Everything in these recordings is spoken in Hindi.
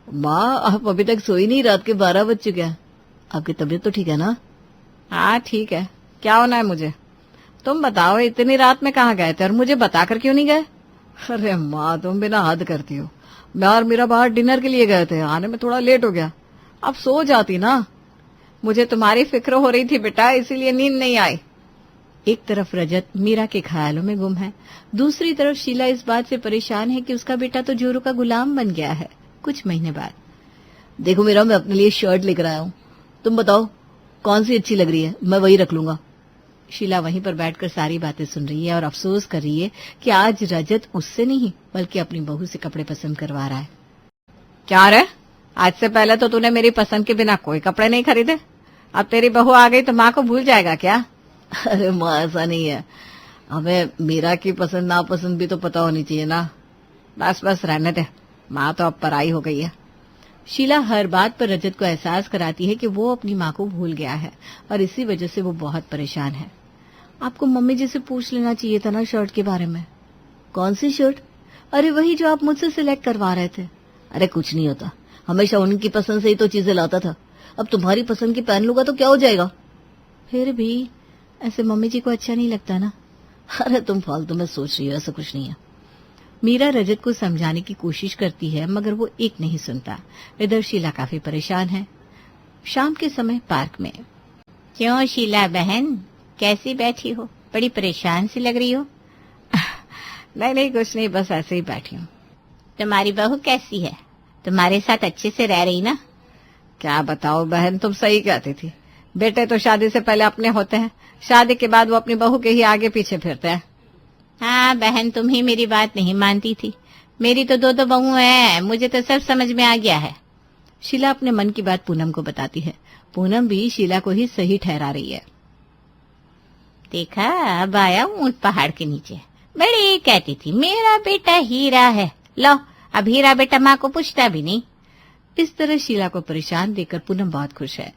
माँ, आप अभी तक सोई नहीं? रात के 12 बज चुके हैं। आपकी तबीयत तो ठीक है ना? हाँ ठीक है, क्या होना है मुझे? तुम बताओ, इतनी रात में कहाँ गए थे और मुझे बताकर क्यों नहीं गए? अरे माँ, तुम बिना हद करती हो। मैं और मीरा बाहर डिनर के लिए गए थे, आने में थोड़ा लेट हो गया। अब सो जाती ना। मुझे तुम्हारी फिक्र हो रही थी बेटा, इसीलिए नींद नहीं आई। एक तरफ रजत मीरा के ख्यालों में गुम है, दूसरी तरफ शीला इस बात से परेशान है कि उसका बेटा तो जोरू का गुलाम बन गया है। कुछ महीने बाद, देखो मीरा, मैं अपने लिए शर्ट लेकर आया हूँ, तुम बताओ कौन सी अच्छी लग रही है, मैं वही रख लूंगा। शीला वहीं पर बैठकर सारी बातें सुन रही है और अफसोस कर रही है कि आज रजत उससे नहीं बल्कि अपनी बहू से कपड़े पसंद करवा रहा है। क्या रे, आज से पहले तो तूने मेरी पसंद के बिना कोई कपड़े नहीं खरीदे, अब तेरी बहू आ गई तो माँ को भूल जाएगा क्या? अरे माँ, ऐसा नहीं है, हमें मीरा की पसंद नापसंद भी तो पता होनी चाहिए ना। बस बस रहने दे, माँ तो अब पराई हो गई है। शीला हर बात पर रजत को एहसास कराती है कि वो अपनी माँ को भूल गया है और इसी वजह से वो बहुत परेशान है। आपको मम्मी जी से पूछ लेना चाहिए था ना शर्ट के बारे में। कौन सी शर्ट? अरे वही जो आप मुझसे सिलेक्ट करवा रहे थे। अरे कुछ नहीं होता, हमेशा उनकी पसंद से ही तो चीजें लाता था, अब तुम्हारी पसंद की पहन लूंगा तो क्या हो जाएगा? फिर भी ऐसे मम्मी जी को अच्छा नहीं लगता ना। अरे तुम फालतू में सोच रही हो, ऐसा कुछ नहीं है। मीरा रजत को समझाने की कोशिश करती है मगर वो एक नहीं सुनता। इधर शीला काफी परेशान है। शाम के समय पार्क में। क्यों शीला बहन, कैसी बैठी हो? बड़ी परेशान सी लग रही हो। नहीं नहीं, कुछ नहीं, बस ऐसे ही बैठी हूँ। तुम्हारी बहू कैसी है? तुम्हारे साथ अच्छे से रह रही ना? क्या बताओ बहन, तुम सही कहती थी। बेटे तो शादी से पहले अपने होते हैं, शादी के बाद वो अपनी बहू के ही आगे पीछे फिरते हैं। हाँ बहन, तुम ही मेरी बात नहीं मानती थी। मेरी तो दो बहू है, मुझे तो सब समझ में आ गया है। शीला अपने मन की बात पूनम को बताती है। पूनम भी शीला को ही सही ठहरा रही है। देखा, अब आया ऊंट पहाड़ के नीचे। बड़ी कहती थी मेरा बेटा हीरा है, लो अब हीरा बेटा माँ को पूछता भी नहीं। इस तरह शीला को परेशान देखकर पूनम बहुत खुश है।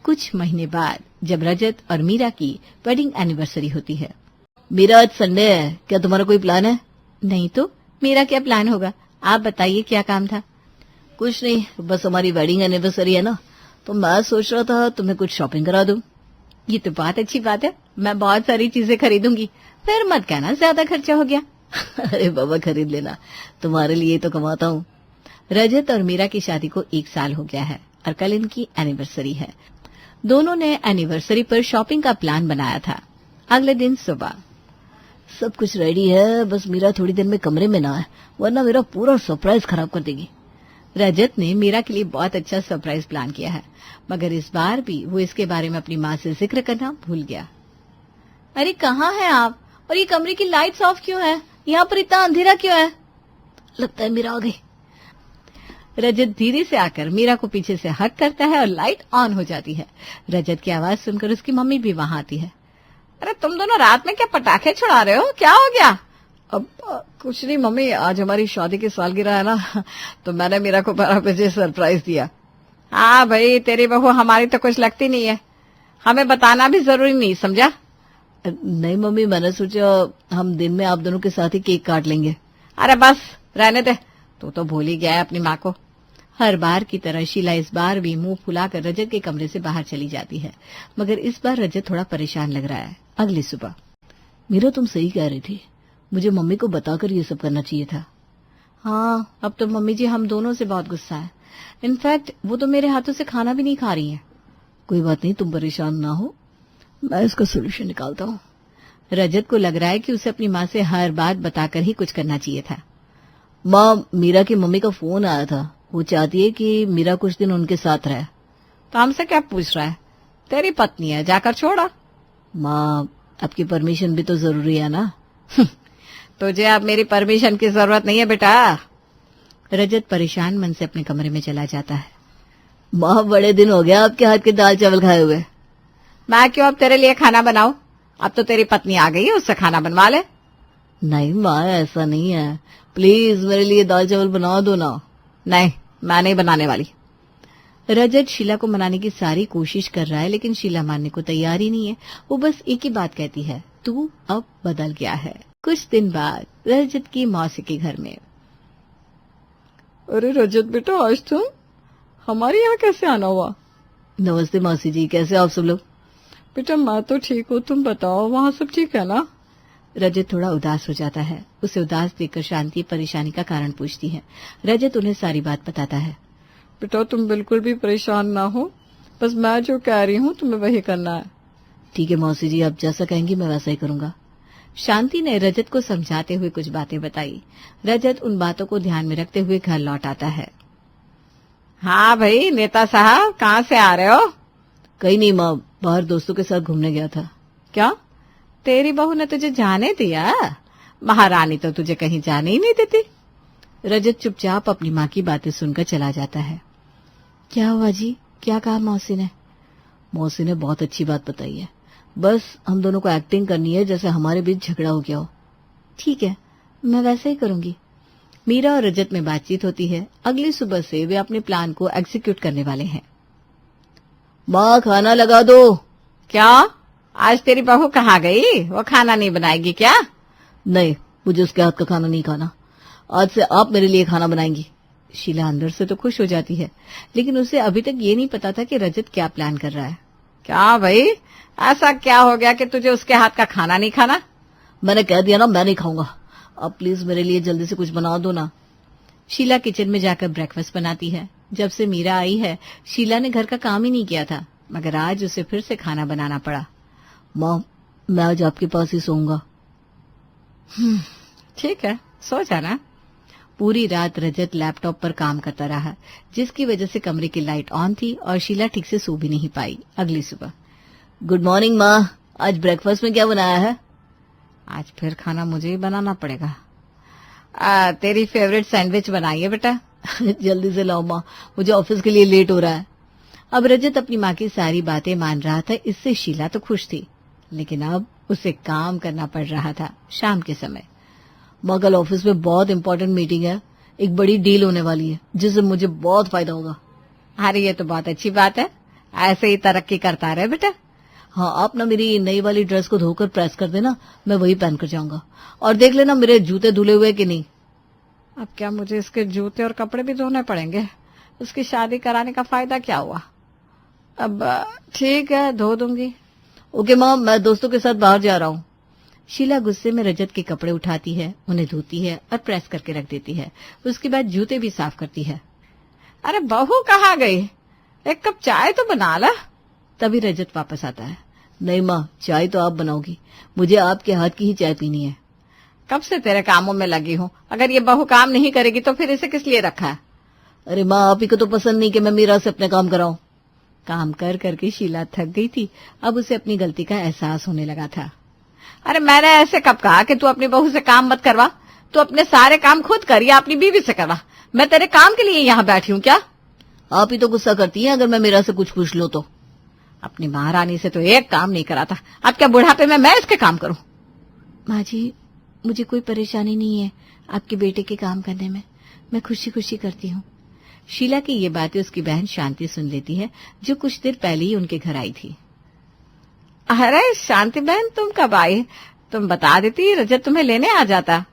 कुछ महीने बाद जब रजत और मीरा की वेडिंग एनिवर्सरी होती है। मीरा, आज संडे है, क्या तुम्हारा कोई प्लान है? नहीं तो मेरा क्या प्लान होगा, आप बताइए क्या काम था? कुछ नहीं, बस हमारी वेडिंग एनिवर्सरी है ना, तो मैं सोच रहा था तुम्हें कुछ शॉपिंग करा दूं। ये तो बहुत अच्छी बात है, मैं बहुत सारी चीजें खरीदूंगी, फिर मत कहना ज्यादा खर्चा हो गया। अरे बाबा, खरीद लेना, तुम्हारे लिए तो कमाता हूँ। रजत और मीरा की शादी को 1 साल हो गया है और कल इनकी एनिवर्सरी है। दोनों ने एनिवर्सरी पर शॉपिंग का प्लान बनाया था। अगले दिन सुबह सब कुछ रेडी है, बस मीरा थोड़ी देर में कमरे में ना है, वरना मेरा पूरा सरप्राइज खराब कर देगी। रजत ने मीरा के लिए बहुत अच्छा सरप्राइज प्लान किया है, मगर इस बार भी वो इसके बारे में अपनी माँ से जिक्र करना भूल गया। अरे कहाँ हैं आप, और ये कमरे की लाइट्स ऑफ क्यों है? यहाँ पर इतना अंधेरा क्यों है? लगता है मीरा आ गई। रजत धीरे से आकर मीरा को पीछे से हग करता है और लाइट ऑन हो जाती है। रजत की आवाज सुनकर उसकी मम्मी भी वहां आती है। अरे तुम दोनों रात में क्या पटाखे छुड़ा रहे हो, क्या हो गया? अब कुछ नहीं मम्मी, आज हमारी शादी की सालगिरह है ना, तो मैंने मीरा को 12 बजे सरप्राइज दिया। हाँ भाई, तेरी बहू हमारी तो कुछ लगती नहीं है, हमें बताना भी जरूरी नहीं समझा? नहीं मम्मी, मैंने सोचा हम दिन में आप दोनों के साथ ही केक काट लेंगे। अरे बस रहने दे, तू तो भूल ही गया है अपनी माँ को। हर बार की तरह शीला इस बार भी मुंह फुलाकर रजत के कमरे से बाहर चली जाती है, मगर इस बार रजत थोड़ा परेशान लग रहा है। अगली सुबह, मीरा तुम सही कह रही थी, मुझे मम्मी को बताकर ये सब करना चाहिए था। हाँ, अब तो मम्मी जी हम दोनों से बहुत गुस्सा है। इनफैक्ट वो तो मेरे हाथों से खाना भी नहीं खा रही है। कोई बात नहीं, तुम परेशान ना हो, मैं इसका सोल्यूशन निकालता हूँ। रजत को लग रहा है कि उसे अपनी माँ से हर बात बताकर ही कुछ करना चाहिए था। माँ, मीरा की मम्मी का फोन आया था, वो चाहती है कि मीरा कुछ दिन उनके साथ रहे। तो हमसे क्या पूछ रहा है, तेरी पत्नी है, जाकर छोड़ा। माँ, आपकी परमिशन भी तो जरूरी है ना। तुझे अब मेरी परमिशन की जरूरत नहीं है बेटा। रजत परेशान मन से अपने कमरे में चला जाता है। माँ, बड़े दिन हो गया आपके हाथ के दाल चावल खाए हुए। मैं क्यों अब तेरे लिए खाना बनाऊं, अब तो तेरी पत्नी आ गई है, उससे खाना बनवा ले। नहीं माँ, ऐसा नहीं है, प्लीज मेरे लिए दाल चावल बना दो ना। नहीं, मैं नहीं बनाने वाली। रजत शीला को मनाने की सारी कोशिश कर रहा है, लेकिन शीला मानने को तैयार ही नहीं है। वो बस एक ही बात कहती है, तू अब बदल गया है। कुछ दिन बाद रजत की मौसी के घर में। अरे रजत बेटा, आज तुम हमारे यहाँ कैसे आना हुआ? नमस्ते मौसी जी, कैसे आप सब लोग? बेटा मैं तो ठीक हूँ, तुम बताओ वहाँ सब ठीक है ना? रजत थोड़ा उदास हो जाता है। उसे उदास देखकर शांति परेशानी का कारण पूछती है। रजत उन्हें सारी बात बताता है। बेटा तुम बिल्कुल भी परेशान ना हो, बस मैं जो कह रही हूँ तुम्हें वही करना है। ठीक है मौसी जी, आप जैसा कहेंगी मैं वैसा ही करूंगा। शांति ने रजत को समझाते हुए कुछ बातें बताई। रजत उन बातों को ध्यान में रखते हुए घर लौट आता है। हाँ भाई नेता साहब, कहाँ से आ रहे हो? कहीं नहीं माँ, बाहर दोस्तों के साथ घूमने गया था। क्या तेरी बहू ने तुझे जाने दिया? महारानी तो तुझे कहीं जाने ही नहीं देती। रजत चुपचाप अपनी माँ की बातें सुनकर चला जाता है। क्या हुआ जी, क्या कहा मौसी ने? मौसी ने बहुत अच्छी बात बताई है, बस हम दोनों को एक्टिंग करनी है जैसे हमारे बीच झगड़ा हो गया हो। ठीक है, मैं वैसे ही करूंगी। मीरा और रजत में बातचीत होती है। अगली सुबह से वे अपने प्लान को एग्जीक्यूट करने वाले हैं। माँ खाना लगा दो। क्या आज तेरी बहू कहाँ गई? वो खाना नहीं बनाएगी क्या? नहीं, मुझे उसके हाथ का खाना नहीं खाना। आज से आप मेरे लिए खाना बनाएंगी। शीला अंदर से तो खुश हो जाती है, लेकिन उसे अभी तक ये नहीं पता था कि रजत क्या प्लान कर रहा है। क्या भाई, ऐसा क्या हो गया कि तुझे उसके हाथ का खाना नहीं खाना? मैंने कह दिया ना, मैं नहीं खाऊंगा। अब प्लीज मेरे लिए जल्दी से कुछ बना दो ना। शीला किचन में जाकर ब्रेकफास्ट बनाती है। जब से मीरा आई है, शीला ने घर का काम ही नहीं किया था, मगर आज उसे फिर से खाना बनाना पड़ा। माँ, मैं आज आपके पास ही सोऊंगा। ठीक है, सो जाना। पूरी रात रजत लैपटॉप पर काम करता रहा, जिसकी वजह से कमरे की लाइट ऑन थी और शीला ठीक से सो भी नहीं पाई। अगली सुबह, गुड मॉर्निंग माँ, आज ब्रेकफास्ट में क्या बनाया है? आज फिर खाना मुझे ही बनाना पड़ेगा। तेरी फेवरेट सैंडविच बनाई है बेटा। जल्दी से लाओ माँ, मुझे ऑफिस के लिए लेट हो रहा है। अब रजत अपनी माँ की सारी बातें मान रहा था। इससे शीला तो खुश थी, लेकिन अब उसे काम करना पड़ रहा था। शाम के समय, माँ कल ऑफिस में बहुत इंपॉर्टेंट मीटिंग है, एक बड़ी डील होने वाली है जिससे मुझे बहुत फायदा होगा। अरे ये तो बहुत अच्छी बात है, ऐसे ही तरक्की करता रहे बेटा। हाँ, आप ना मेरी नई वाली ड्रेस को धोकर प्रेस कर देना, मैं वही पहन कर जाऊंगा। और देख लेना मेरे जूते धुले हुए कि नहीं। अब क्या मुझे इसके जूते और कपड़े भी धोने पड़ेंगे? उसकी शादी कराने का फायदा क्या हुआ? अब ठीक है, धो दूंगी। ओके माँ, मैं दोस्तों के साथ बाहर जा रहा हूँ। शीला गुस्से में रजत के कपड़े उठाती है, उन्हें धोती है और प्रेस करके रख देती है। उसके बाद जूते भी साफ करती है। अरे बहू कहाँ गई? एक कप चाय तो बना ला। तभी रजत वापस आता है। नहीं माँ, चाय तो आप बनाओगी, मुझे आपके हाथ की ही चाय पीनी है। कब से तेरे कामों में लगी हूँ, अगर ये बहू काम नहीं करेगी तो फिर इसे किस लिए रखा है? अरे माँ, आप ही को तो पसंद नहीं कि मैं मीरा से अपने काम कराऊं। काम कर करके शीला थक गई थी। अब उसे अपनी गलती का एहसास होने लगा था। अरे मैंने ऐसे कब कहा कि तू अपनी बहू से काम मत करवा? तू अपने सारे काम खुद कर या अपनी बीवी से करवा। मैं तेरे काम के लिए यहाँ बैठी हूँ क्या? आप ही तो गुस्सा करती हैं अगर मैं मीरा से कुछ पूछ लूं तो। अपनी महारानी से तो एक काम नहीं कराता, अब क्या बुढ़ापे में मैं इसके काम करूं? माँ जी, मुझे कोई परेशानी नहीं है आपके बेटे के काम करने में, मैं खुशी खुशी करती हूँ। शीला की ये बातें उसकी बहन शांति सुन लेती है, जो कुछ देर पहले ही उनके घर आई थी। अरे शांति बहन, तुम कब आई? तुम बता देती, रजत तुम्हें लेने आ जाता।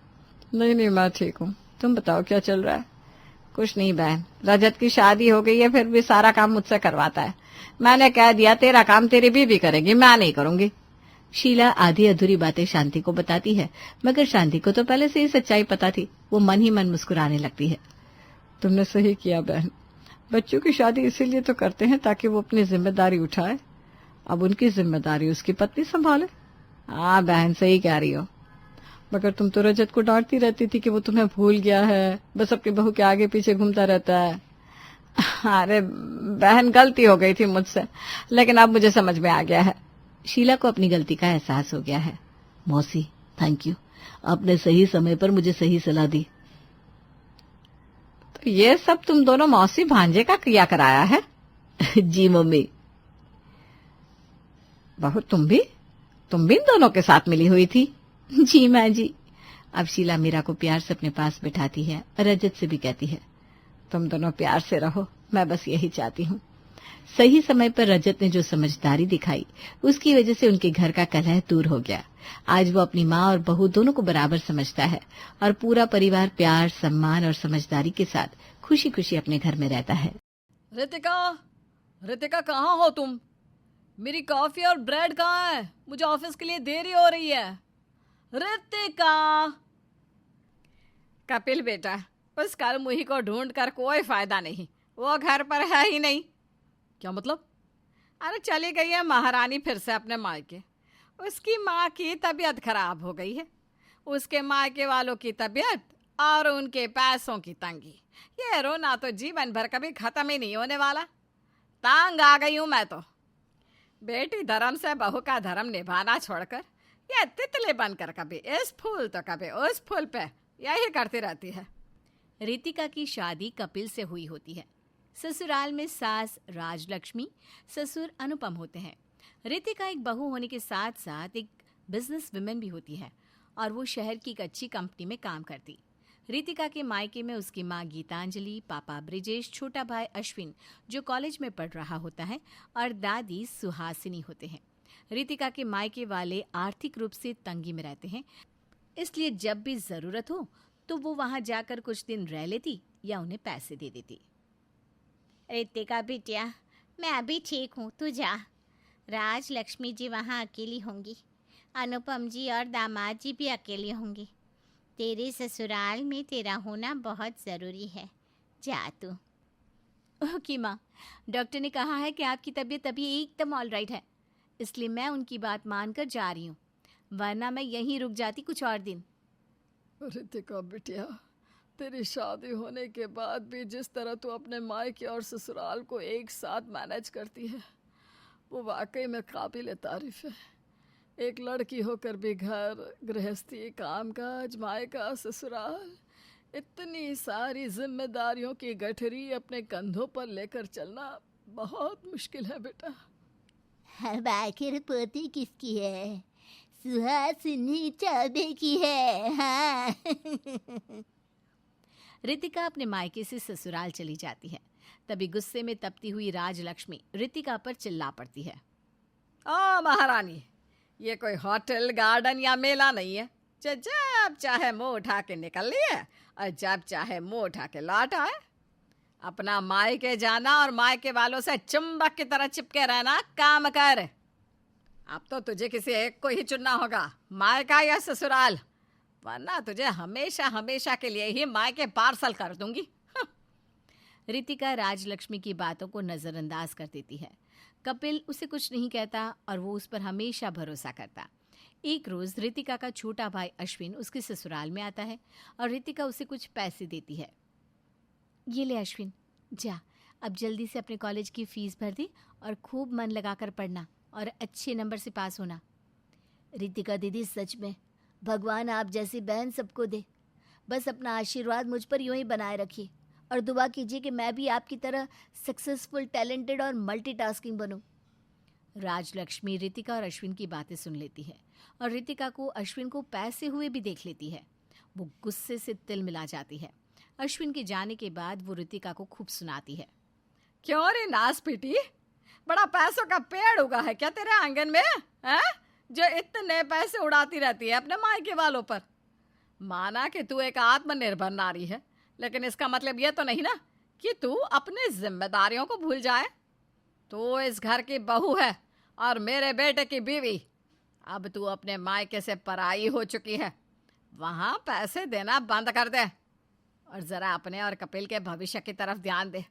नहीं नहीं, मैं ठीक हूँ, तुम बताओ क्या चल रहा है? कुछ नहीं बहन, रजत की शादी हो गई है, फिर भी सारा काम मुझसे करवाता है। मैंने कह दिया तेरा काम तेरी बीवी करेगी, मैं नहीं करूंगी। शीला आधी अधूरी बातें शांति को बताती है, मगर शांति को तो पहले से ही सच्चाई पता थी। वो मन ही मन मुस्कुराने लगती है। तुमने सही किया बहन, बच्चों की शादी इसीलिए तो करते हैं ताकि वो अपनी जिम्मेदारी उठाए। अब उनकी जिम्मेदारी उसकी पत्नी संभाले। हाँ बहन, सही कह रही हो, मगर तुम तो रजत को डांटती रहती थी कि वो तुम्हें भूल गया है, बस अपनी बहू के आगे पीछे घूमता रहता है। अरे बहन, गलती हो गई थी मुझसे, लेकिन अब मुझे समझ में आ गया है। शीला को अपनी गलती का एहसास हो गया है। मौसी, थैंक यू, आपने सही समय पर मुझे सही सलाह दी। तो ये सब तुम दोनों मौसी भांजे का किया कराया है? जी मम्मी। बहू तुम भी इन दोनों के साथ मिली हुई थी? जी माँ जी। अब शीला मीरा को प्यार से अपने पास बिठाती है और रजत से भी कहती है, तुम दोनों प्यार से रहो, मैं बस यही चाहती हूँ। सही समय पर रजत ने जो समझदारी दिखाई, उसकी वजह से उनके घर का कलह दूर हो गया। आज वो अपनी माँ और बहू दोनों को बराबर समझता है और पूरा परिवार प्यार, सम्मान और समझदारी के साथ खुशी खुशी अपने घर में रहता है। रितिका, रितिका कहाँ हो तुम? मेरी कॉफी और ब्रेड कहाँ है? मुझे ऑफिस के लिए देरी हो रही है। रितिका। कपिल बेटा, उस कल मुही को ढूंढ कर कोई फायदा नहीं, वो घर पर है ही नहीं। क्या मतलब? अरे चली गई है महारानी फिर से अपने मायके। उसकी माँ की तबीयत खराब हो गई है, उसके मायके वालों की तबीयत और उनके पैसों की तंगी। ये रोना तो जीवन भर कभी खत्म ही नहीं होने वाला। तंग आ गई हूँ मैं तो। बेटी धर्म से बहू का धर्म निभाना छोड़कर ये तितली बनकर कभी इस फूल तो कभी उस फूल पे यही करती रहती है। रितिका की शादी कपिल से हुई होती है। ससुराल में सास राजलक्ष्मी, ससुर अनुपम होते हैं। रितिका एक बहू होने के साथ साथ एक बिजनेस वुमेन भी होती है और वो शहर की एक अच्छी कंपनी में काम करती। रितिका के मायके में उसकी माँ गीतांजलि, पापा ब्रिजेश, छोटा भाई अश्विन जो कॉलेज में पढ़ रहा होता है और दादी सुहासिनी होते हैं। रितिका के मायके वाले आर्थिक रूप से तंगी में रहते हैं, इसलिए जब भी जरूरत हो तो वो वहां जाकर कुछ दिन रह लेती या उन्हें पैसे दे देती। रितिका बिटिया, मैं अभी ठीक हूँ, तू जा। राजलक्ष्मी जी वहाँ अकेली होंगी, अनुपम जी और दामाद जी भी अकेले होंगे। तेरे ससुराल में तेरा होना बहुत ज़रूरी है, जा तू। ओके माँ, डॉक्टर ने कहा है कि आपकी तबीयत अभी एकदम ऑल राइट है, इसलिए मैं उनकी बात मानकर जा रही हूँ, वरना मैं यहीं रुक जाती कुछ और दिन। रितिका बिटिया, तेरी शादी होने के बाद भी जिस तरह तू अपने मायके और ससुराल को एक साथ मैनेज करती है वो वाकई में काबिल तारीफ है। एक लड़की होकर भी घर गृहस्थी, कामकाज, मायका, ससुराल, इतनी सारी जिम्मेदारियों की गठरी अपने कंधों पर लेकर चलना बहुत मुश्किल है बेटा। अब आखिर पोती किसकी है? सुहासिनी चौबे की है। हाँ। रितिका अपने मायके से ससुराल चली जाती है। तभी गुस्से में तपती हुई राजलक्ष्मी रितिका पर चिल्ला पड़ती है। ओ महारानी, ये कोई होटल, गार्डन या मेला नहीं है जब चाहे मुंह उठा के निकल लिए और जब चाहे मुंह उठा के लौट आए। अपना मायके जाना और मायके वालों से चुंबक की तरह चिपके रहना काम कर। अब तो तुझे किसी एक को ही चुनना होगा, मायका या ससुराल, वरना तुझे हमेशा हमेशा के लिए ही मायके पार्सल कर दूंगी। रितिका राजलक्ष्मी की बातों को नजरअंदाज कर देती है। कपिल उसे कुछ नहीं कहता और वो उस पर हमेशा भरोसा करता। एक रोज रितिका का छोटा भाई अश्विन उसके ससुराल में आता है और रितिका उसे कुछ पैसे देती है। ये ले अश्विन, जा अब जल्दी से अपने कॉलेज की फीस भर दे और खूब मन लगाकर पढ़ना और अच्छे नंबर से पास होना। रितिका दीदी, सच में भगवान आप जैसी बहन सबको दे। बस अपना आशीर्वाद मुझ पर यूं ही बनाए रखिए और दुआ कीजिए कि मैं भी आपकी तरह सक्सेसफुल, टैलेंटेड और मल्टीटास्किंग बनूं। राजलक्ष्मी रितिका और अश्विन की बातें सुन लेती है और रितिका को अश्विन को पैसे हुए भी देख लेती है। वो गुस्से से तिल मिला जाती है। अश्विन के जाने के बाद वो रितिका को खूब सुनाती है। क्यों रे नास पीटी, बड़ा पैसों का पेड़ उगा है क्या तेरे आंगन में, है? जो इतने पैसे उड़ाती रहती है अपने मायके वालों पर। माना कि तू एक आत्मनिर्भर नारी है, लेकिन इसका मतलब ये तो नहीं ना कि तू अपनी जिम्मेदारियों को भूल जाए। तू इस घर की बहू है और मेरे बेटे की बीवी। अब तू अपने मायके से पराई हो चुकी है, वहां पैसे देना बंद कर दे और जरा अपने और कपिल के भविष्य की तरफ ध्यान दे।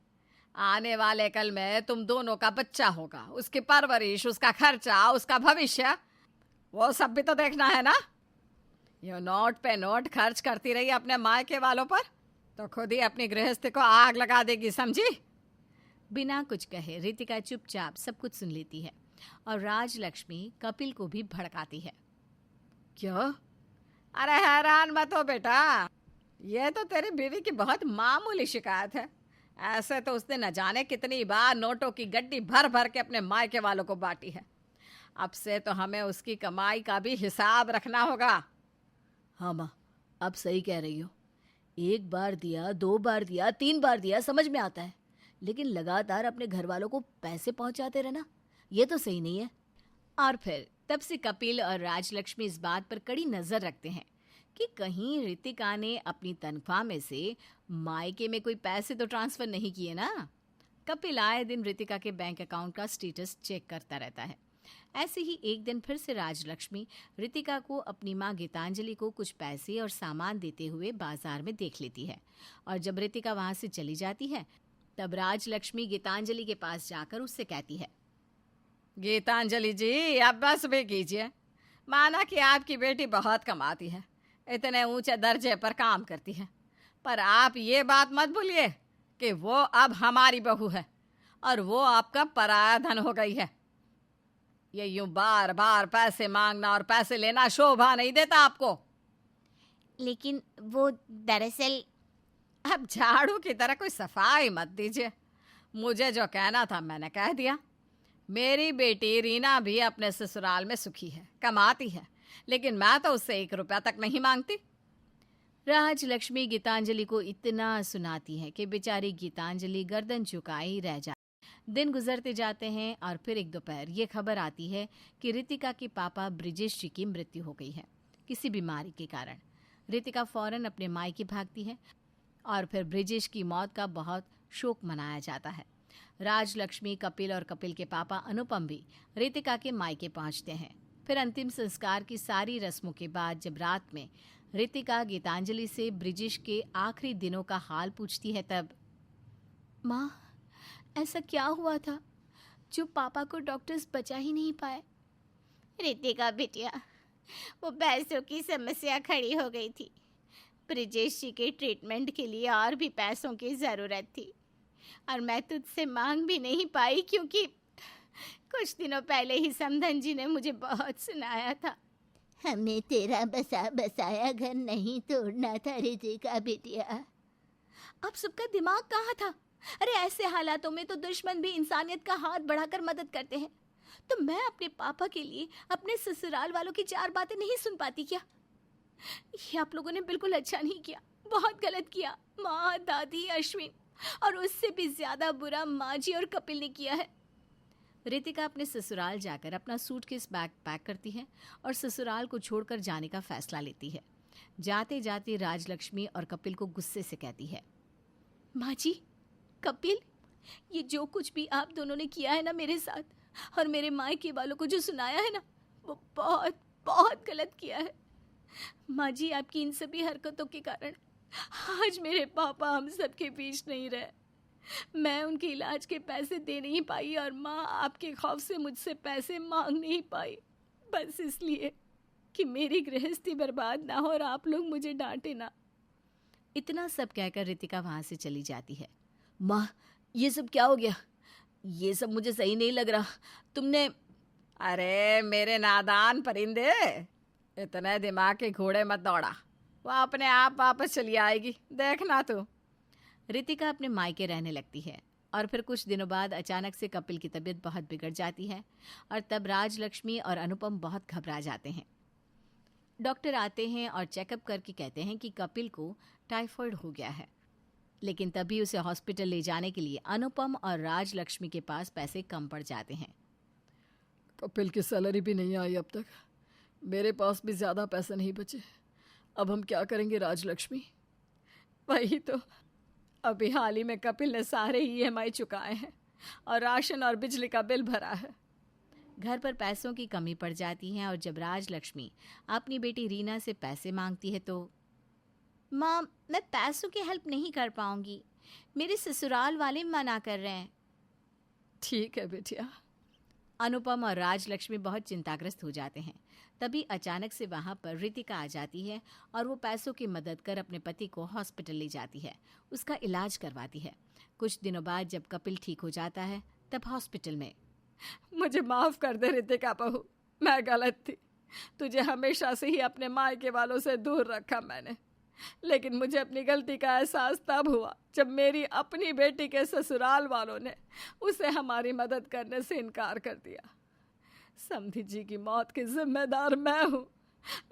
आने वाले कल में तुम दोनों का बच्चा होगा, उसकी परवरिश, उसका खर्चा, उसका भविष्य, वो सब भी तो देखना है ना। ये नोट पे नोट खर्च करती रही अपने मायके वालों पर तो खुद ही अपनी गृहस्थी को आग लगा देगी, समझी। बिना कुछ कहे रितिका चुपचाप सब कुछ सुन लेती है और राजलक्ष्मी कपिल को भी भड़काती है। क्यों? अरे हैरान मत हो बेटा, ये तो तेरी बीवी की बहुत मामूली शिकायत है। ऐसे तो उसने न जाने कितनी बार नोटों की गड्डी भर भर के अपने मायके वालों को बांटी है। अब से तो हमें उसकी कमाई का भी हिसाब रखना होगा। हाँ माँ, अब सही कह रही हो। एक बार दिया, 2 बार दिया, 3 बार दिया, समझ में आता है, लेकिन लगातार अपने घर वालों को पैसे पहुंचाते रहना, ये तो सही नहीं है। और फिर तब से कपिल और राजलक्ष्मी इस बात पर कड़ी नजर रखते हैं कि कहीं रितिका ने अपनी तनख्वाह में से मायके में कोई पैसे तो ट्रांसफर नहीं किए ना। कपिल आए दिन रितिका के बैंक अकाउंट का स्टेटस चेक करता रहता है। ऐसे ही एक दिन फिर से राजलक्ष्मी रितिका को अपनी माँ गीतांजलि को कुछ पैसे और सामान देते हुए बाजार में देख लेती है, और जब रितिका वहां से चली जाती है तब राजलक्ष्मी गीतांजलि के पास जाकर उससे कहती है, गीतांजलि जी, आप बस भी कीजिए। माना कि आपकी बेटी बहुत कमाती है, इतने ऊंचे दर्जे पर काम करती है, पर आप ये बात मत भूलिए कि वो अब हमारी बहू है और वो आपका पराया धन हो गई है। ये यूं बार बार पैसे मांगना और पैसे लेना शोभा नहीं देता आपको। लेकिन वो दरअसल अब झाड़ू की तरह कोई सफाई मत दीजिए। मुझे जो कहना था मैंने कह दिया। मेरी बेटी रीना भी अपने ससुराल में सुखी है, कमाती है, लेकिन मैं तो उससे 1 रुपया तक नहीं मांगती। राजलक्ष्मी गीतांजलि को इतना सुनाती है कि बेचारी गीतांजलि गर्दन झुकाए ही रह जाती। दिन गुजरते जाते हैं और फिर एक दोपहर ये खबर आती है कि रितिका के पापा ब्रिजेश जी की मृत्यु हो गई है किसी बीमारी के कारण। रितिका फौरन अपने मायके भागती है और फिर ब्रिजेश की मौत का बहुत शोक मनाया जाता है। राजलक्ष्मी, कपिल और कपिल के पापा अनुपम भी रितिका के मायके पहुंचते हैं। फिर अंतिम संस्कार की सारी रस्मों के बाद जब रात में रितिका गीतांजलि से ब्रिजेश के आखिरी दिनों का हाल पूछती है तब, माँ, ऐसा क्या हुआ था जो पापा को डॉक्टर्स बचा ही नहीं पाए? रितिका बिटिया, वो पैसों की समस्या खड़ी हो गई थी। ब्रिजेश जी के ट्रीटमेंट के लिए और भी पैसों की ज़रूरत थी, और मैं तुझसे मांग भी नहीं पाई क्योंकि कुछ दिनों पहले ही समधन जी ने मुझे बहुत सुनाया था। हमें तेरा बसा बसाया घर नहीं तोड़ना था रितिका बिटिया। आप सबका दिमाग कहाँ था? अरे ऐसे हालातों में तो दुश्मन भी इंसानियत का हाथ बढ़ाकर मदद करते हैं। तो मैं अपने पापा के लिए अपने ससुराल वालों की 4 बातें नहीं सुन पाती क्या? ये आप लोगों ने बिल्कुल अच्छा नहीं किया, बहुत गलत किया। माँ, दादी, अश्विन और उससे भी ज्यादा बुरा माँ जी और कपिल ने किया है। रितिका अपने ससुराल जाकर अपना सूटकेस बैग पैक करती है और ससुराल को छोड़कर जाने का फैसला लेती है। जाते जाते राजलक्ष्मी और कपिल को गुस्से से कहती है, माँ जी, कपिल, ये जो कुछ भी आप दोनों ने किया है ना मेरे साथ और मेरे मायके वालों को जो सुनाया है ना, वो बहुत बहुत गलत किया है। माँ जी, आपकी इन सभी हरकतों के कारण आज मेरे पापा हम सबके बीच नहीं रहे। मैं उनके इलाज के पैसे दे नहीं पाई और माँ आपके खौफ से मुझसे पैसे मांग नहीं पाई, बस इसलिए कि मेरी गृहस्थी बर्बाद ना हो और आप लोग मुझे डांटे ना। इतना सब कहकर रितिका वहां से चली जाती है। माँ, ये सब क्या हो गया? ये सब मुझे सही नहीं लग रहा। तुमने... अरे मेरे नादान परिंदे, इतने दिमाग के घोड़े मत दौड़ा, वो अपने आप वापस चली आएगी, देखना तू। रितिका अपने मायके रहने लगती है और फिर कुछ दिनों बाद अचानक से कपिल की तबीयत बहुत बिगड़ जाती है और तब राजलक्ष्मी और अनुपम बहुत घबरा जाते हैं। डॉक्टर आते हैं और चेकअप करके कहते हैं कि कपिल को टाइफाइड हो गया है, लेकिन तभी उसे हॉस्पिटल ले जाने के लिए अनुपम और राजलक्ष्मी के पास पैसे कम पड़ जाते हैं। कपिल की सैलरी भी नहीं आई अब तक, मेरे पास भी ज़्यादा पैसे नहीं बचे। अब हम क्या करेंगे राजलक्ष्मी? वही तो, अभी हाल ही में कपिल ने सारे EMI चुकाए हैं और राशन और बिजली का बिल भरा है। घर पर पैसों की कमी पड़ जाती है और जब राजलक्ष्मी अपनी बेटी रीना से पैसे मांगती है तो, माँ, मैं पैसों की हेल्प नहीं कर पाऊंगी, मेरे ससुराल वाले मना कर रहे हैं। ठीक है बेटिया। अनुपम और राजलक्ष्मी बहुत चिंताग्रस्त हो जाते हैं। तभी अचानक से वहां पर रितिका आ जाती है और वो पैसों की मदद कर अपने पति को हॉस्पिटल ले जाती है, उसका इलाज करवाती है। कुछ दिनों बाद जब कपिल ठीक हो जाता है तब हॉस्पिटल में, मुझे माफ़ कर दे रितिका बहू, मैं गलत थी। तुझे हमेशा से ही अपने मायके वालों से दूर रखा मैंने, लेकिन मुझे अपनी गलती का एहसास तब हुआ जब मेरी अपनी बेटी के ससुराल वालों ने उसे हमारी मदद करने से इनकार कर दिया। समधी जी की मौत की जिम्मेदार मैं हूँ।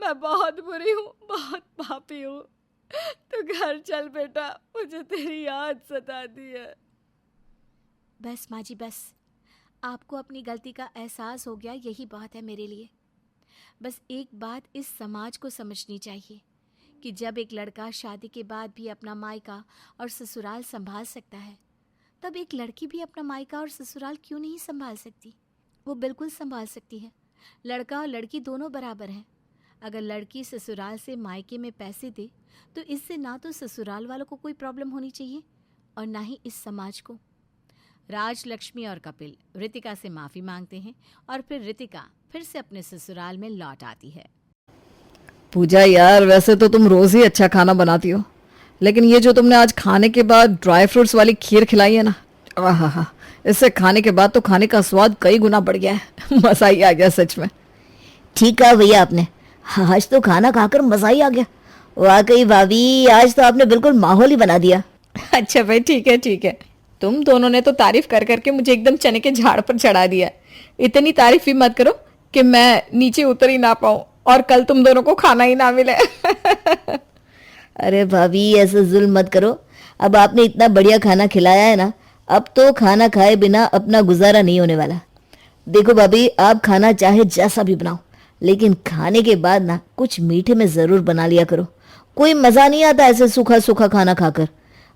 मैं बहुत बुरी हूँ, बहुत पापी हूँ। तू घर चल बेटा, मुझे तेरी याद सताती है। बस माँ जी, बस, आपको अपनी गलती का एहसास हो गया, यही बहुत है मेरे लिए। बस एक बात इस समाज को समझनी चाहिए कि जब एक लड़का शादी के बाद भी अपना मायका और ससुराल संभाल सकता है, तब एक लड़की भी अपना मायका और ससुराल क्यों नहीं संभाल सकती? वो बिल्कुल संभाल सकती है। लड़का और लड़की दोनों बराबर हैं। अगर लड़की ससुराल से मायके में पैसे दे तो इससे ना तो ससुराल वालों को कोई प्रॉब्लम होनी चाहिए और ना ही इस समाज को। राज, लक्ष्मी और कपिल रितिका से माफ़ी मांगते हैं और फिर रितिका फिर से अपने ससुराल में लौट आती है। पूजा यार, वैसे तो तुम रोज ही अच्छा खाना बनाती हो, लेकिन ये जो तुमने आज खाने के बाद ड्राई फ्रूट्स वाली खीर खिलाई है ना, आहा, इससे खाने के बाद तो खाने का स्वाद कई गुना बढ़ गया है। मजा ही आ गया सच में। ठीक कहा भैया आपने, आज तो खाना खाकर मजा ही आ गया। वाकई भाभी, आज तो आपने बिल्कुल माहौल ही बना दिया। अच्छा भाई, ठीक है ठीक है। तुम दोनों ने तो तारीफ कर करके मुझे एकदम चने के झाड़ पर चढ़ा दिया। इतनी तारीफ ही मत करो कि मैं नीचे उतर ही ना पाऊं और कल तुम दोनों को खाना ही ना मिले। अरे भाभी, ऐसे जुल्म मत करो। अब आपने इतना बढ़िया खाना खिलाया है ना, अब तो खाना खाए बिना अपना गुजारा नहीं होने वाला। देखो भाभी, आप खाना चाहे जैसा भी बनाओ, लेकिन खाने के बाद ना कुछ मीठे में जरूर बना लिया करो। कोई मजा नहीं आता ऐसे सूखा सूखा खाना खाकर।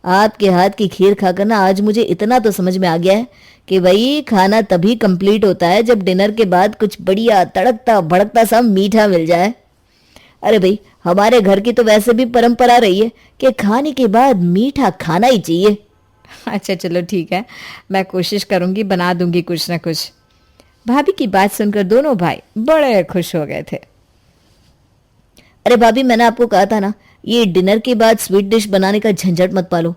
आपके हाथ की खीर खाकर ना आज मुझे इतना तो समझ में आ गया है कि भाई खाना तभी कंप्लीट होता है जब डिनर के बाद कुछ बढ़िया तड़कता भड़कता सा मीठा मिल जाए। अरे भाई, हमारे घर की तो वैसे भी परंपरा रही है कि खाने के बाद मीठा खाना ही चाहिए। अच्छा चलो ठीक है, मैं कोशिश करूंगी, बना दूंगी कुछ ना कुछ। भाभी की बात सुनकर दोनों भाई बड़े खुश हो गए थे। अरे भाभी, मैंने आपको कहा था ना, ये डिनर के बाद स्वीट डिश बनाने का झंझट मत पालो।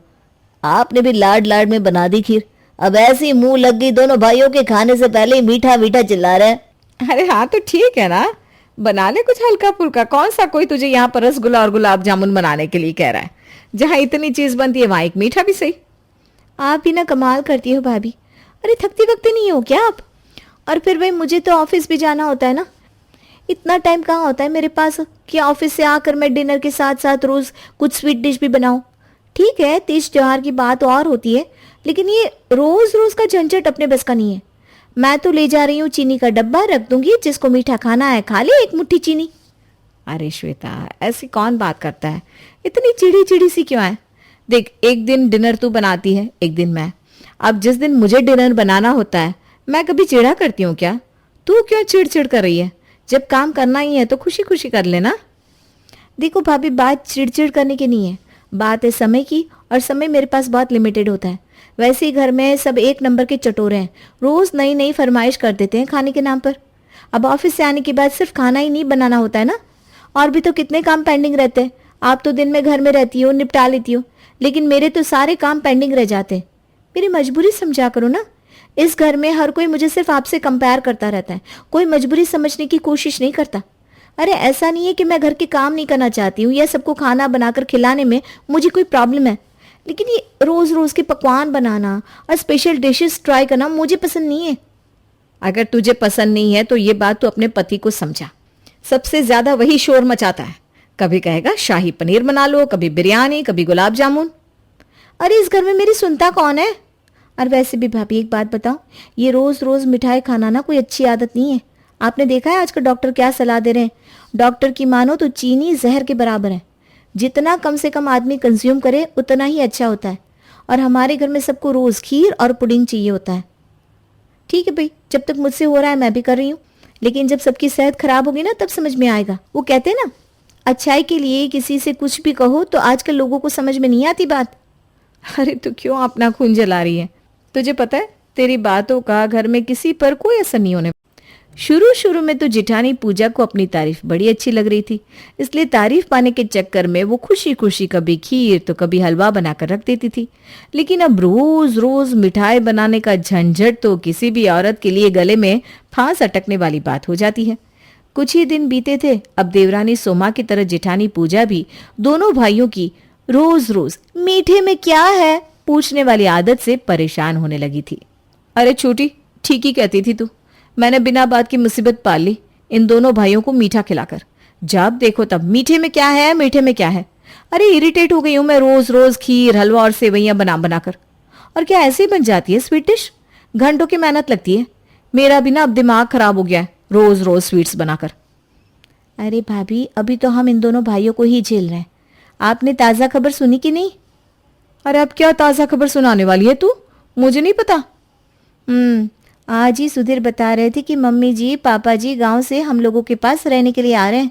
आपने भी लाड लाड में बना दी खीर, अब ऐसी मुंह लग गई दोनों भाइयों के खाने से पहले ही मीठा मीठा चिल्ला रहे हैं। अरे हाँ तो ठीक है ना, बना ले कुछ हल्का फुल्का। कौन सा कोई तुझे यहाँ पर रसगुल्ला और गुलाब जामुन बनाने के लिए कह रहा है? जहाँ इतनी चीज बनती है वहां एक मीठा भी सही। आप भी ना कमाल करती हो भाभी। अरे थकती वक्ती नहीं हो क्या आप? और फिर भाई, मुझे तो ऑफिस भी जाना होता है ना, इतना टाइम कहाँ होता है मेरे पास कि ऑफिस से आकर मैं डिनर के साथ साथ रोज कुछ स्वीट डिश भी बनाऊं। ठीक है, तीज त्योहार की बात और होती है, लेकिन ये रोज रोज का झंझट अपने बस का नहीं है। मैं तो ले जा रही हूँ चीनी का डब्बा, रख दूंगी, जिसको मीठा खाना है खा ले एक मुट्ठी चीनी। अरे श्वेता, ऐसी कौन बात करता है? इतनी चिड़ी चिड़ी सी क्यों है? देख, एक दिन डिनर तू बनाती है, एक दिन मैं। अब जिस दिन मुझे डिनर बनाना होता है, मैं कभी चिढ़ा करती हूँ क्या? तू क्यों चिड़चिड़ कर रही है? जब काम करना ही है तो खुशी खुशी कर लेना। देखो भाभी, बात चिड़चिड़ करने की नहीं है, बात है समय की, और समय मेरे पास बहुत लिमिटेड होता है। वैसे ही घर में सब एक नंबर के चटोरे हैं, रोज नई नई फरमाइश कर देते हैं खाने के नाम पर। अब ऑफिस से आने के बाद सिर्फ खाना ही नहीं बनाना होता है ना, और भी तो कितने काम पेंडिंग रहते हैं। आप तो दिन में घर में रहती हो, निपटा लेती हो, लेकिन मेरे तो सारे काम पेंडिंग रह जाते हैं। मेरी मजबूरी समझा करो ना। इस घर में हर कोई मुझे सिर्फ आपसे कंपेयर करता रहता है, कोई मजबूरी समझने की कोशिश नहीं करता। अरे ऐसा नहीं है कि मैं घर के काम नहीं करना चाहती हूँ या सबको खाना बनाकर खिलाने में मुझे कोई प्रॉब्लम है, लेकिन ये रोज रोज के पकवान बनाना और स्पेशल डिशेस ट्राई करना मुझे पसंद नहीं है। अगर तुझे पसंद नहीं है तो ये बात तू अपने पति को समझा। सबसे ज्यादा वही शोर मचाता है। कभी कहेगा शाही पनीर बना लो, कभी बिरयानी, कभी गुलाब जामुन। अरे इस घर में मेरी सुनता कौन है? और वैसे भी भाभी, एक बात बताओ, ये रोज रोज मिठाई खाना ना कोई अच्छी आदत नहीं है। आपने देखा है आजकल डॉक्टर क्या सलाह दे रहे हैं? डॉक्टर की मानो तो चीनी जहर के बराबर है। जितना कम से कम आदमी कंज्यूम करे उतना ही अच्छा होता है। और हमारे घर में सबको रोज खीर और पुडिंग चाहिए होता है। ठीक है भाई, जब तक मुझसे हो रहा है मैं भी कर रही हूँ, लेकिन जब सबकी सेहत खराब होगी ना तब समझ में आएगा। वो कहते हैं ना, अच्छाई के लिए किसी से कुछ भी कहो तो आजकल लोगों को समझ में नहीं आती बात। अरे तू क्यों अपना खून जला रही है? तुझे पता है तेरी बातों का घर में किसी पर कोई असर नहीं होने। शुरू शुरू में तो जिठानी पूजा को अपनी तारीफ बड़ी अच्छी लग रही थी, इसलिए तारीफ पाने के चक्कर में वो खुशी खुशी कभी खीर तो कभी हलवा बनाकर रख देती थी। लेकिन अब रोज रोज मिठाई बनाने का झंझट तो किसी भी औरत के लिए गले में फांस अटकने वाली बात हो जाती है। कुछ ही दिन बीते थे, अब देवरानी सोमा की तरह जिठानी पूजा भी दोनों भाइयों की रोज रोज मीठे में क्या है पूछने वाली आदत से परेशान होने लगी थी। अरे छोटी, ठीक ही कहती थी तू। मैंने बिना बात की मुसीबत पाल ली इन दोनों भाइयों को मीठा खिलाकर। जब देखो तब मीठे में क्या है, मीठे में क्या है। अरे इरिटेट हो गई हूं मैं रोज रोज खीर, हलवा और सेवैयां बना बनाकर। और क्या ऐसे ही बन जाती है स्वीट डिश? घंटों की मेहनत लगती है। मेरा भी ना अब दिमाग खराब हो गया है रोज रोज स्वीट्स बनाकर। अरे भाभी, अभी तो हम इन दोनों भाइयों को ही झेल रहे हैं, आपने ताज़ा खबर सुनी कि नहीं? अरे अब क्या ताज़ा खबर सुनाने वाली है तू? मुझे नहीं पता। आज ही सुधीर बता रहे थे कि मम्मी जी पापा जी गांव से हम लोगों के पास रहने के लिए आ रहे हैं।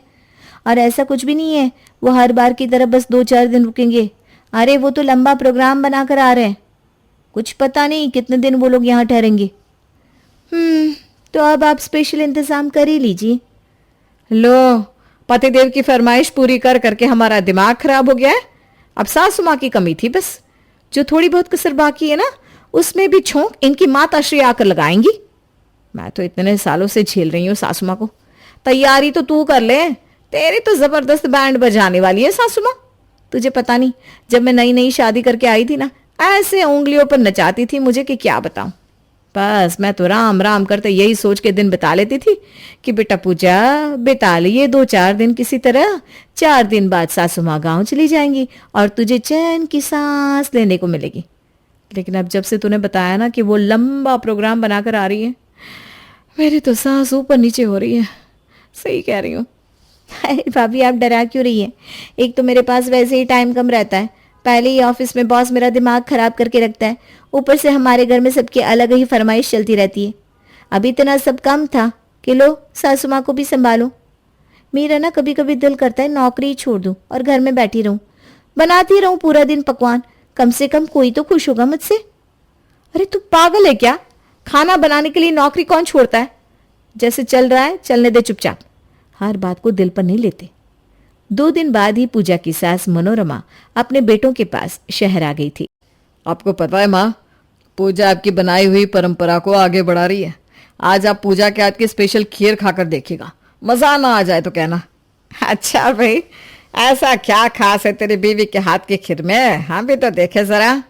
और ऐसा कुछ भी नहीं है वो हर बार की तरह बस 2-4 दिन रुकेंगे। अरे वो तो लंबा प्रोग्राम बनाकर आ रहे हैं। कुछ पता नहीं कितने दिन वो लोग यहाँ ठहरेंगे। तो अब आप स्पेशल इंतजाम कर ही लीजिए। लो, पतिदेव की फरमाइश पूरी कर करके हमारा दिमाग खराब हो गया है। अब सासू माँ की कमी थी बस। जो थोड़ी बहुत कसर बाकी है ना, उसमें भी छोंक इनकी माताश्री आकर लगाएंगी। मैं तो इतने सालों से झेल रही हूँ सासू माँ को। तैयारी तो तू कर ले, तेरी तो जबरदस्त बैंड बजाने वाली है सासू माँ। तुझे पता नहीं, जब मैं नई नई शादी करके आई थी ना, ऐसे उंगलियों पर नचाती थी मुझे कि क्या बताऊं। बस मैं तो राम राम करते यही सोच के दिन बिता लेती थी कि बेटा पूजा बिता लिए 2-4 दिन किसी तरह, 4 दिन बाद सासू माँ गाँव चली जाएंगी और तुझे चैन की सांस लेने को मिलेगी। लेकिन अब जब से तूने बताया ना कि वो लंबा प्रोग्राम बनाकर आ रही है, मेरी तो सांस ऊपर नीचे हो रही है। सही कह रही हूँ। अरे भाभी आप डरा क्यों रही हैं? एक तो मेरे पास वैसे ही टाइम कम रहता है, पहले ही ऑफिस में बॉस मेरा दिमाग खराब करके रखता है, ऊपर से हमारे घर में सबकी अलग ही फरमाइश चलती रहती है। अभी इतना सब कम था कि लो सासू माँ को भी संभालो। मेरा ना कभी कभी दिल करता है नौकरी ही छोड़ दूं और घर में बैठी रहूं, बनाती रहूं पूरा दिन पकवान, कम से कम कोई तो खुश होगा मुझसे। अरे तू पागल है क्या? खाना बनाने के लिए नौकरी कौन छोड़ता है? जैसे चल रहा है चलने दे चुपचाप, हर बात को दिल पर नहीं लेते। 2 दिन बाद ही पूजा की सास मनोरमा अपने बेटों के पास शहर आ गई थी। आपको पता है माँ, पूजा आपकी बनाई हुई परंपरा को आगे बढ़ा रही है। आज आप पूजा के हाथ की स्पेशल खीर खाकर देखिएगा, मजा ना आ जाए तो कहना। अच्छा भाई, ऐसा क्या खास है तेरी बीवी के हाथ की खीर में? हम भी तो देखे जरा।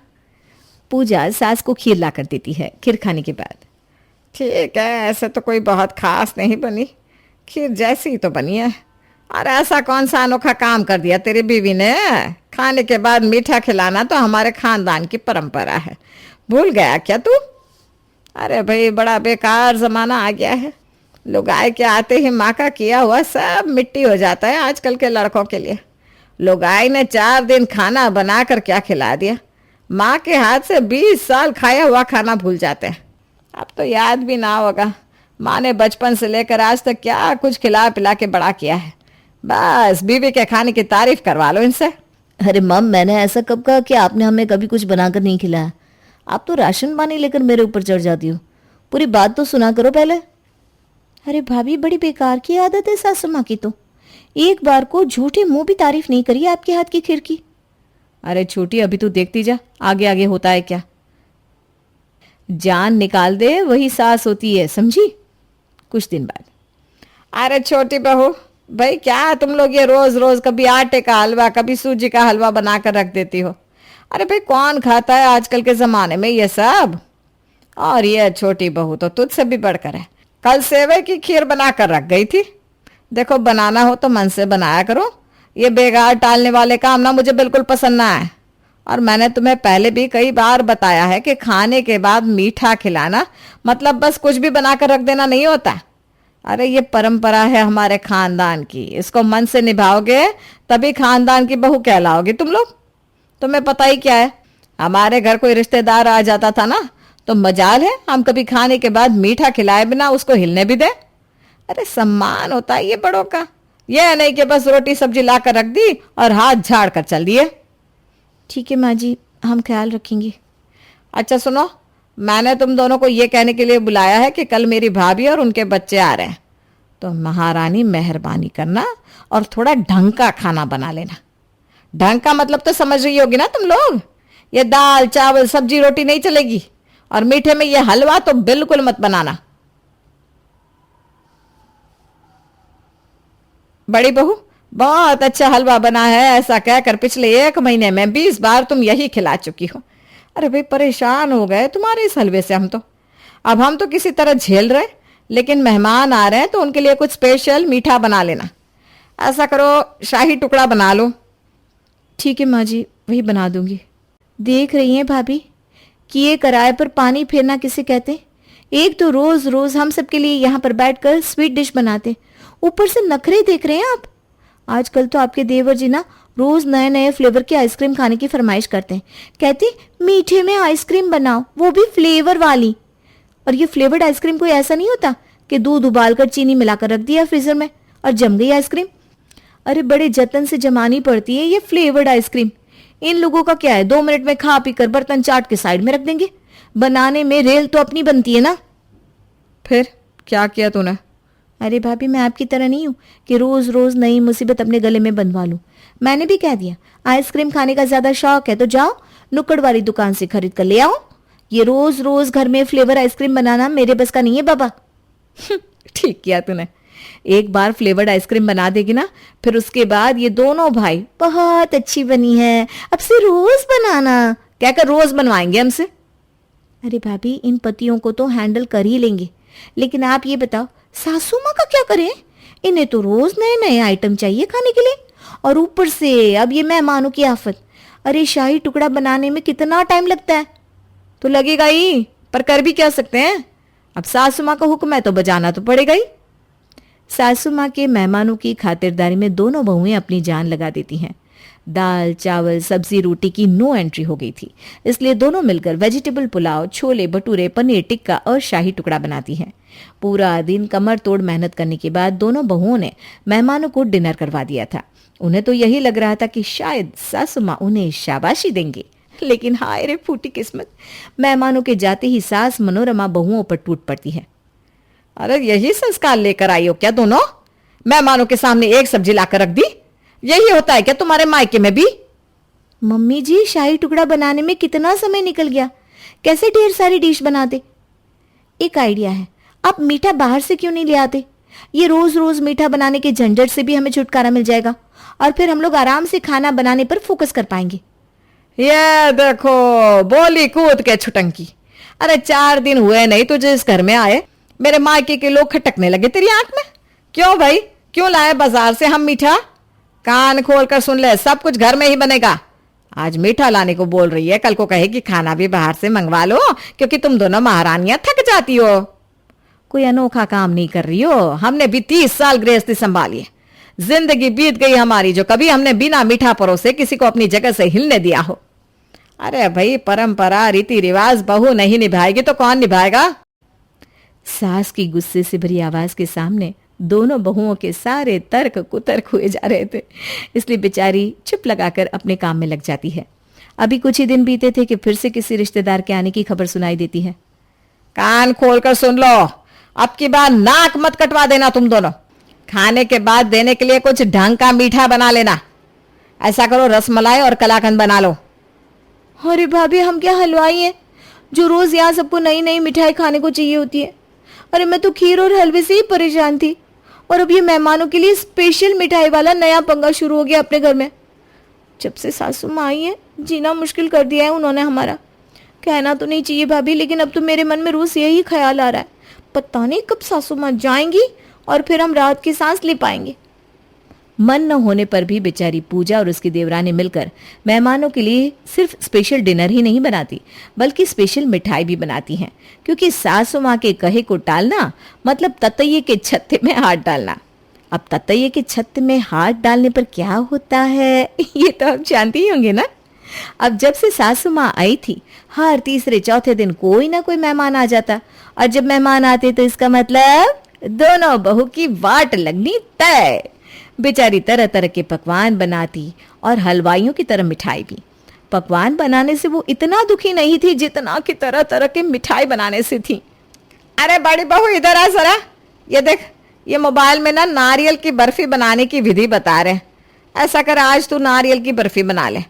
पूजा सास को खीर ला कर देती है खीर खाने के बाद। ठीक है, ऐसे तो कोई बहुत खास नहीं बनी, खीर जैसी ही तो बनी है। और ऐसा कौन सा अनोखा काम कर दिया तेरी बीवी ने? खाने के बाद मीठा खिलाना तो हमारे खानदान की परंपरा है, भूल गया क्या तू? अरे भाई, बड़ा बेकार जमाना आ गया है। लोग आए के आते ही माँ का किया हुआ सब मिट्टी हो जाता है आजकल के लड़कों के लिए। लोग आए ने 4 दिन खाना बनाकर क्या खिला दिया, माँ के हाथ से 20 साल खाया हुआ खाना भूल जाते हैं। अब तो याद भी ना होगा माँ ने बचपन से लेकर आज तक क्या कुछ खिला पिला के बड़ा किया है। बस बीवी के खाने की तारीफ करवा लो इनसे। अरे मम, मैंने ऐसा कब कहा कि आपने हमें कभी कुछ बनाकर नहीं खिलाया? आप तो राशन पानी लेकर मेरे ऊपर चढ़ जाती हो। पूरी बात तो सुना करो पहले। अरे भाभी, बड़ी बेकार की आदत है सासू माँ की तो। एक बार को झूठे मुंह भी तारीफ नहीं करी आपके हाथ की खीर की। अरे छोटी, अभी तू देखती जा आगे आगे होता है क्या। जान निकाल दे वही सास होती है, समझी? कुछ दिन बाद, अरे छोटी बहू, भाई क्या तुम लोग ये रोज रोज कभी आटे का हलवा कभी सूजी का हलवा बनाकर रख देती हो? अरे भाई, कौन खाता है आजकल के जमाने में ये सब? और ये छोटी बहू तो तुझसे भी बढ़कर है। कल सेवे की खीर बनाकर रख गई थी। देखो, बनाना हो तो मन से बनाया करो। ये बेगार टालने वाले काम ना मुझे बिल्कुल पसंद ना है। और मैंने तुम्हें पहले भी कई बार बताया है कि खाने के बाद मीठा खिलाना मतलब बस कुछ भी बनाकर रख देना नहीं होता। अरे ये परंपरा है हमारे खानदान की, इसको मन से निभाओगे तभी खानदान की बहू कहलाओगे तुम लोग। तुम्हें पता ही क्या है, हमारे घर कोई रिश्तेदार आ जाता था ना तो मजाल है हम कभी खाने के बाद मीठा खिलाए बिना उसको हिलने भी दे। अरे सम्मान होता है ये बड़ों का, यह नहीं कि बस रोटी सब्जी ला कर रख दी और हाथ झाड़ कर चल दिए। ठीक है माँ जी, हम ख्याल रखेंगे। अच्छा सुनो, मैंने तुम दोनों को ये कहने के लिए बुलाया है कि कल मेरी भाभी और उनके बच्चे आ रहे हैं, तो महारानी मेहरबानी करना और थोड़ा ढंग का खाना बना लेना। ढंग का मतलब तो समझ रही होगी ना तुम लोग। ये दाल चावल सब्जी रोटी नहीं चलेगी, और मीठे में ये हलवा तो बिल्कुल मत बनाना। बड़ी बहू, बहुत अच्छा हलवा बना है, ऐसा कहकर पिछले 1 महीने में 20 बार तुम यही खिला चुकी हो। अरे भाई, परेशान हो गए तुम्हारे इस हलवे से हम तो। अब हम तो किसी तरह झेल रहे, लेकिन मेहमान आ रहे हैं तो उनके लिए कुछ स्पेशल मीठा बना लेना। ऐसा करो, शाही टुकड़ा बना लो। ठीक है माँ जी, वही बना दूंगी। देख रही हैं भाभी, किए कराए पर पानी फेरना किसे कहते? एक तो रोज रोज हम सबके लिए यहाँ पर बैठकर स्वीट डिश बनाते, ऊपर से नखरे देख रहे हैं आप। आजकल तो आपके देवर जी ना रोज नए नए फ्लेवर की आइसक्रीम खाने की फरमाइश करते हैं। कहते मीठे में आइसक्रीम बनाओ, वो भी फ्लेवर वाली। और ये फ्लेवर्ड आइसक्रीम कोई ऐसा नहीं होता कि दूध उबालकर चीनी मिलाकर रख दिया फ्रीजर में और जम गई आइसक्रीम। अरे बड़े जतन से जमानी पड़ती है ये फ्लेवर्ड आइसक्रीम। इन लोगों का क्या है, 2 मिनट में खा पी कर बर्तन चाट के साइड में रख देंगे। बनाने में रेल तो अपनी बनती है ना। फिर क्या किया तूने? अरे भाभी, मैं आपकी तरह नहीं हूं कि रोज रोज नई मुसीबत अपने गले में बंधवा लूं। मैंने भी कह दिया आइसक्रीम खाने का ज्यादा शौक है तो जाओ नुक्कड़ वाली दुकान से खरीद कर ले आओ। ये रोज रोज घर में फ्लेवर आइसक्रीम बनाना मेरे बस का नहीं है बाबा। ठीक किया तूने। एक बार फ्लेवर्ड आइसक्रीम बना देगी ना, फिर उसके बाद ये दोनों भाई बहुत अच्छी बनी है, अब से रोज बनाना कहकर रोज बनवाएंगे हमसे। अरे भाभी, इन पतियों को तो हैंडल कर ही लेंगे, लेकिन आप ये बताओ सासू माँ का क्या करें? इन्हें तो रोज नए नए आइटम चाहिए खाने के लिए, और ऊपर से अब ये मेहमानों की आफत। अरे शाही टुकड़ा बनाने में कितना टाइम लगता है। तो लगेगा ही, पर कर भी क्या सकते हैं। अब सासू माँ का हुक्म है तो बजाना तो पड़ेगा ही। सासू माँ के मेहमानों की खातिरदारी में दोनों बहुएं अपनी जान लगा देती हैं। दाल चावल सब्जी रोटी की नो एंट्री हो गई थी, इसलिए दोनों मिलकर वेजिटेबल पुलाव, छोले भटूरे, पनीर टिक्का और शाही टुकड़ा बनाती हैं। पूरा दिन कमर तोड़ मेहनत करने के बाद दोनों बहुओं ने मेहमानों को डिनर करवा दिया था। उन्हें तो यही लग रहा था कि शायद सासू माँ उन्हें शाबाशी देंगे, लेकिन हाय रे फूटी किस्मत, मेहमानों के जाते ही सास मनोरमा बहुओं पर टूट पड़ती है। अरे यही संस्कार लेकर आई हो क्या दोनों? मेहमानों के सामने एक सब्जी लाकर रख दी। यही होता है क्या तुम्हारे मायके में भी? मम्मी जी, शाही टुकड़ा बनाने में कितना समय निकल गया, कैसे ढेर सारी डिश बनाते। एक आइडिया है, आप मीठा बाहर से क्यों नहीं ले आते? ये रोज रोज मीठा बनाने के झंझट से भी हमें छुटकारा मिल जाएगा और फिर हम लोग आराम से खाना बनाने पर फोकस कर पाएंगे। ये देखो बोली कूद के छुटंकी। अरे 4 दिन हुए नहीं तुझे इस घर में आए, मेरे मायके के लोग खटकने लगे तेरी आंख में। क्यों भाई, क्यों लाए बाजार से हम मीठा? कान खोल कर सुन ले, सब कुछ घर में ही बनेगा। आज मीठा लाने को बोल रही है, कल को कहेगी खाना भी बाहर से मंगवा लो, क्योंकि तुम दोनों महारानियां थक जाती हो। कोई अनोखा काम नहीं कर रही हो। हमने भी 30 साल गृहस्थी संभाली है, जिंदगी बीत गई हमारी जो कभी हमने बिना मीठा परोसे किसी को अपनी जगह से हिलने दिया हो। अरे भाई, परंपरा रीति रिवाज बहू नहीं निभाएगी तो कौन निभाएगा? सास की गुस्से से भरी आवाज के सामने दोनों बहुओं के सारे तर्क कुतर्क हुए जा रहे थे, इसलिए बेचारी चुप लगाकर अपने काम में लग जाती है। अभी कुछ ही दिन बीते थे कि फिर से किसी रिश्तेदार के आने की खबर सुनाई देती है। कान खोलकर सुन लो, अब की बार नाक मत कटवा देना तुम दोनों। खाने के बाद देने के लिए कुछ ढंग का मीठा बना लेना। ऐसा करो, रसमलाई और कलाकंद बना लो। अरे भाभी, हम क्या हलवाई हैं जो रोज यहाँ सबको नई नई मिठाई खाने को चाहिए होती है? अरे मैं तो खीर और हलवे से ही परेशान थी, और अब ये मेहमानों के लिए स्पेशल मिठाई वाला नया पंगा शुरू हो गया अपने घर में। जब से सासू माँ आई है, जीना मुश्किल कर दिया है उन्होंने हमारा। कहना तो नहीं चाहिए भाभी, लेकिन अब तो मेरे मन में रोज यही ख्याल आ रहा है, पता नहीं कब सासू माँ जाएंगी और फिर हम रात की सांस ले पाएंगे। मन न होने पर भी बेचारी पूजा और उसकी देवरानी मिलकर मेहमानों के लिए सिर्फ स्पेशल डिनर ही नहीं बनाती, बल्कि स्पेशल मिठाई भी बनाती हैं, क्योंकि सासू माँ के कहे को टालना मतलब ततैये के छत्ते में हाथ डालना। अब ततैये के छत्ते में हाथ डालने पर क्या होता है ये तो आप जानती ही होंगे ना। अब जब से सासू माँ आई थी, हर तीसरे चौथे दिन कोई ना कोई मेहमान आ जाता, और जब मेहमान आते तो इसका मतलब दोनों बहू की वाट लगनी तय। बेचारी तरह तरह के पकवान बनाती और हलवाइयों की तरह मिठाई भी। पकवान बनाने से वो इतना दुखी नहीं थी जितना कि तरह तरह के मिठाई बनाने से थी। अरे बड़ी बहू इधर आ जरा, ये देख, ये मोबाइल में ना नारियल की बर्फी बनाने की विधि बता रहे हैं। ऐसा कर, आज तू नारियल की बर्फी बना ले,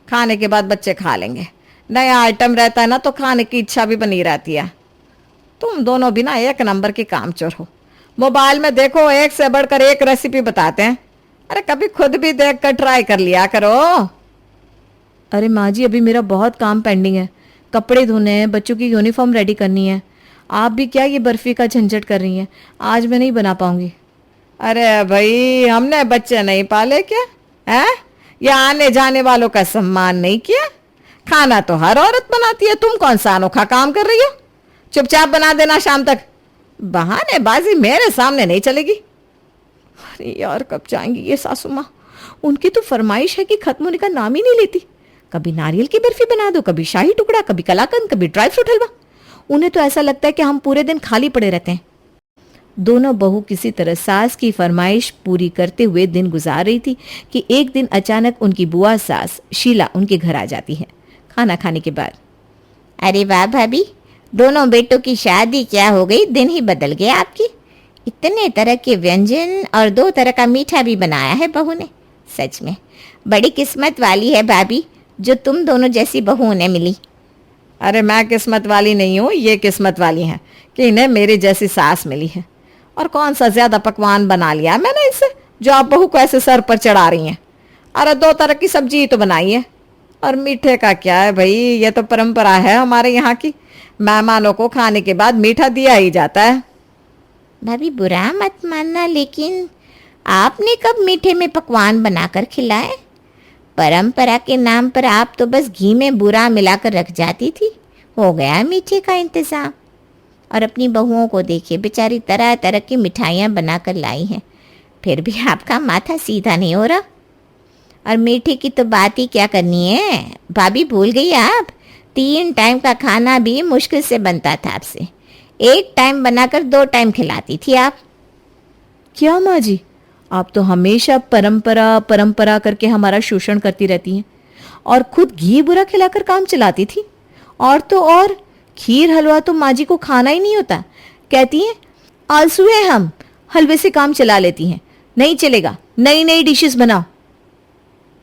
खाने के बाद बच्चे खा लेंगे। नया आइटम रहता है ना तो खाने की इच्छा भी बनी रहती है। तुम दोनों भी ना एक नंबर की कामचोर हो। मोबाइल में देखो, एक से बढ़कर एक रेसिपी बताते हैं। अरे कभी खुद भी देख कर ट्राई कर लिया करो। अरे माँ जी, अभी मेरा बहुत काम पेंडिंग है, कपड़े धोने हैं, बच्चों की यूनिफॉर्म रेडी करनी है। आप भी क्या ये बर्फी का झंझट कर रही हैं? आज मैं नहीं बना पाऊंगी। अरे भाई, हमने बच्चे नहीं पाले क्या है? या आने जाने वालों का सम्मान नहीं किया? खाना तो हर औरत बनाती है, तुम कौन सा अनोखा काम कर रही हो? चुपचाप बना देना शाम तक। बहानेबाजी मेरे सामने नहीं चलेगी। अरे यार, कब जाएंगी ये सासू माँ? उनकी तो फरमाइश है कि खत्म होने का नाम ही नहीं लेती। कभी नारियल की बर्फी बना दो, कभी शाही टुकड़ा, कभी कलाकंद, कभी ड्राई फ्रूट हलवा। उन्हें तो ऐसा लगता है कि हम पूरे दिन खाली पड़े रहते हैं। दोनों बहू किसी तरह सास की फरमाइश पूरी करते हुए दिन गुजार रही थी कि एक दिन अचानक उनकी बुआ सास शीला उनके घर आ जाती है खाना खाने के बाद। अरे वाह भाभी, दोनों बेटों की शादी क्या हो गई, दिन ही बदल गया आपकी। इतने तरह के व्यंजन और 2 तरह का मीठा भी बनाया है बहू ने। सच में बड़ी किस्मत वाली है भाभी, जो तुम दोनों जैसी बहू ने मिली। अरे मैं किस्मत वाली नहीं हूँ, ये किस्मत वाली हैं कि इन्हें मेरी जैसी सास मिली है। और कौन सा ज्यादा पकवान बना लिया मैंने इससे जो आप बहू को ऐसे सर पर चढ़ा रही हैं। अरे 2 तरह की सब्जी तो बनाई है, और मीठे का क्या है भाई, ये तो परंपरा है हमारे यहाँ की। मेहमानों को खाने के बाद मीठा दिया ही जाता है। भाभी बुरा मत मानना, लेकिन आपने कब मीठे में पकवान बनाकर खिलाए? परंपरा के नाम पर आप तो बस घी में बुरा मिलाकर रख जाती थी। हो गया मीठे का इंतजाम। और अपनी बहुओं को देखिए, बेचारी तरह तरह की मिठाइयाँ बनाकर लाई हैं, फिर भी आपका माथा सीधा नहीं हो रहा। और मीठे की तो बात ही क्या करनी है भाभी, भूल गई आप? 3 टाइम का खाना भी मुश्किल से बनता था आपसे। 1 टाइम बनाकर 2 टाइम खिलाती थी आप। क्या माँ जी, आप तो हमेशा परंपरा परंपरा करके हमारा शोषण करती रहती हैं और खुद घी बुरा खिलाकर काम चलाती थी। और तो और खीर हलवा तो माँ जी को खाना ही नहीं होता। कहती हैं आलसू हैं हम, हलवे से काम चला लेती हैं। नहीं चलेगा, नई नई डिशेस बनाओ।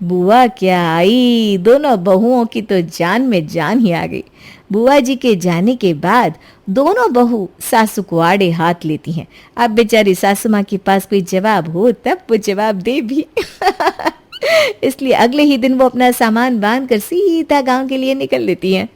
बुआ क्या आई, दोनों बहुओं की तो जान में जान ही आ गई। बुआ जी के जाने के बाद दोनों बहू सासू को आड़े हाथ लेती हैं। अब बेचारी सासू माँ के पास कोई जवाब हो तब वो जवाब दे भी। इसलिए अगले ही दिन वो अपना सामान बांध कर सीधा गांव के लिए निकल लेती हैं।